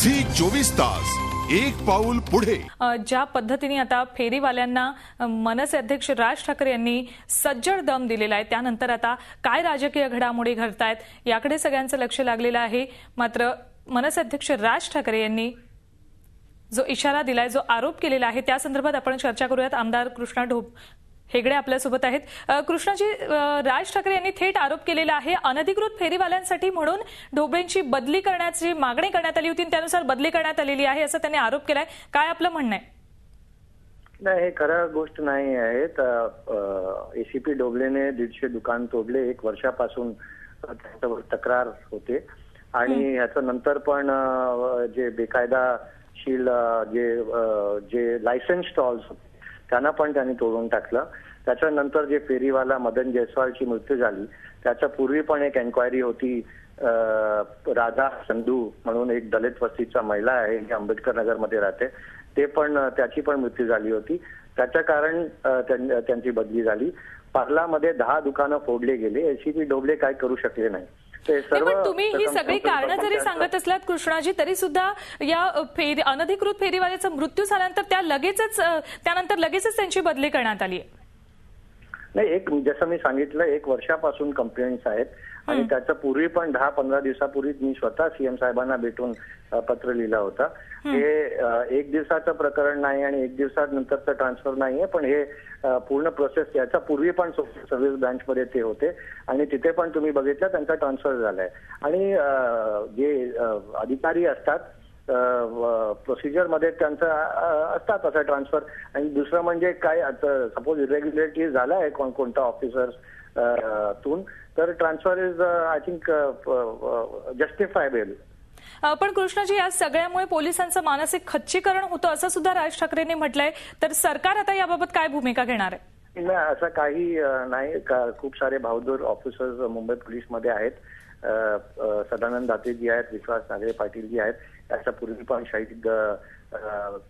Zee 24 तास एक पाऊल पुढे। ज्या पद्धतीने आता फेरीवाल्यांना मनसे अध्यक्ष राज ठाकरे यांनी सज्जड दम दिलेला आहे, त्यानंतर आता काय राजकीय घडामोडी घडतायत याकडे सगळ्यांचं लक्ष लागलेलं आहे। मात्र मनसे अध्यक्ष राज ठाकरे यांनी जो इशारा दिलाय, जो आरोप केलेला आहे, त्या संदर्भात आपण चर्चा करूयात। आमदार कृष्णा हेगडे आपल्यासोबत आहेत। कृष्णाजी, राज ठाकरे यांनी थेट आरोप केलेला आहे अनधिकृत फेरीवाल्यांसाठी म्हणून ढोबळेंची बदली करण्याची मागणी करण्यात आली होती, त्यानुसार बदली करण्यात आलेली आहे असं त्यांनी आरोप केलाय। काय आपलं म्हणणं आहे? नाही, हे खरं गोष्ट नाही आहे। एसीपी ढोबळेने 150 दुकान तोडले, 1 वर्षापासून त्यांच्यावर तक्रार होते आणि याच्या नंतर पण जे बेकायदाशील जे लायसन्स स्टॉल्स त्यांना पण त्यांनी तोडून टाकलं। त्याच्यानंतर जे फेरीवाला मदन जयस्वालची मृत्यू झाली त्याच्या पूर्वी पण एक एन्क्वायरी होती। राधा संधू म्हणून एक दलित वस्तीचा महिला आहे, जी आंबेडकर नगरमध्ये राहते, ते पण त्याची पण मृत्यू झाली होती। त्याच्या कारण त्यांची बदली झाली। पार्लामध्ये 10 दुकानं फोडले गेले, एसीपी ढोबळे काय करू शकले नाही। पण तुम्ही ही सगळी कारणं जरी सांगत असलात कृष्णाजी, तरी सुद्धा या अनधिकृत फेरीवाल्याचा मृत्यू झाल्यानंतर त्यानंतर लगेचच त्यांची बदली करण्यात आली आहे। नाही, जसं मी सांगितलं 1 वर्षापासून कंप्लेंट्स आहेत आणि त्याच्या पूर्वी पण 10-15 दिवसापूर्वी मी स्वतः सीएम साहेबांना भेटून पत्र लिहिलं होतं। हे 1 दिवसाचं प्रकरण नाही आणि 1 दिवसानंतरचं ट्रान्सफर नाहीये, पण हे पूर्ण प्रोसेस याच्या पूर्वी पण सर्व्हिस ब्रांचमध्ये ते होते आणि तिथे पण तुम्ही बघितलं त्यांचा ट्रान्सफर झालाय। आणि जे अधिकारी असतात प्रोसिजर मध्ये त्यांचं असतात असं ट्रान्सफर। आणि दुसरं म्हणजे काय, सपोज इरेग्युलरिटी झाला आहे कोणता ऑफिसर तून, तर transfer is I think justifiable. पण कृष्णाजी, या सगळ्यामुळे पोलिसांचं मानसिक खच्चीकरण होतं असं सुद्धा राज ठाकरेंनी म्हटलंय, तर सरकार आता याबाबत काय भूमिका घेणार आहे? नाही, असं काही नाही। खूप सारे बहादूर ऑफिसर्स मुंबई पोलीसमध्ये आहेत। सदानंद दातेजी आहेत, विश्वास नागरे पाटीलजी आहेत, याच्यापूर्वी पण शहीद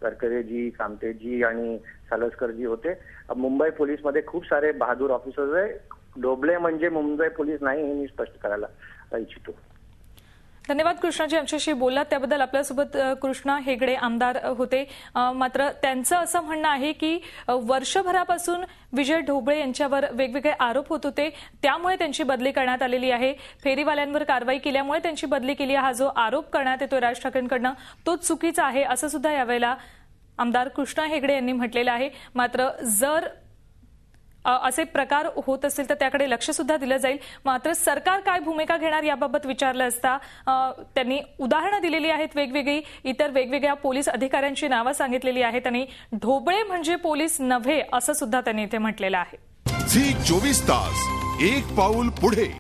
करकरेजी, कामतेजी आणि सालसकरजी होते। मुंबई पोलीसमध्ये खूप सारे बहादूर ऑफिसर्स आहे। ढोबळे म्हणजे मुंबई पोलीस नाही, हे मी स्पष्ट करायला इच्छितो। धन्यवाद कृष्णाजी, आमच्याशी बोललात त्याबद्दल। आपल्यासोबत कृष्णा हेगडे आमदार होते। मात्र त्यांचं असं म्हणणं आहे की वर्षभरापासून विजय ढोबळे यांच्यावर वेगवेगळे आरोप होत होते, त्यामुळे त्यांची बदली करण्यात आलेली आहे। फेरीवाल्यांवर कारवाई केल्यामुळे त्यांची बदली केली, हा जो आरोप करण्यात येतोय राज ठाकरेंकडनं तो चुकीचा आहे असं सुद्धा यावेळेला आमदार कृष्णा हेगडे यांनी म्हटलेलं आहे। मात्र जर असे प्रकार होत असतील तर त्याकडे लक्ष सुद्धा दिलं जाईल। मात्र सरकार काय भूमिका घेणार याबाबत विचारलं असता त्यांनी उदाहरणं दिलेली आहेत वेगवेगळी, इतर वेगवेगळ्या पोलीस अधिकाऱ्यांची नावं सांगितलेली आहेत आणि ढोबळे म्हणजे पोलीस नव्हे असं सुद्धा त्यांनी इथे म्हटलेलं आहे। झी 24 तास एक पाऊल पुढे।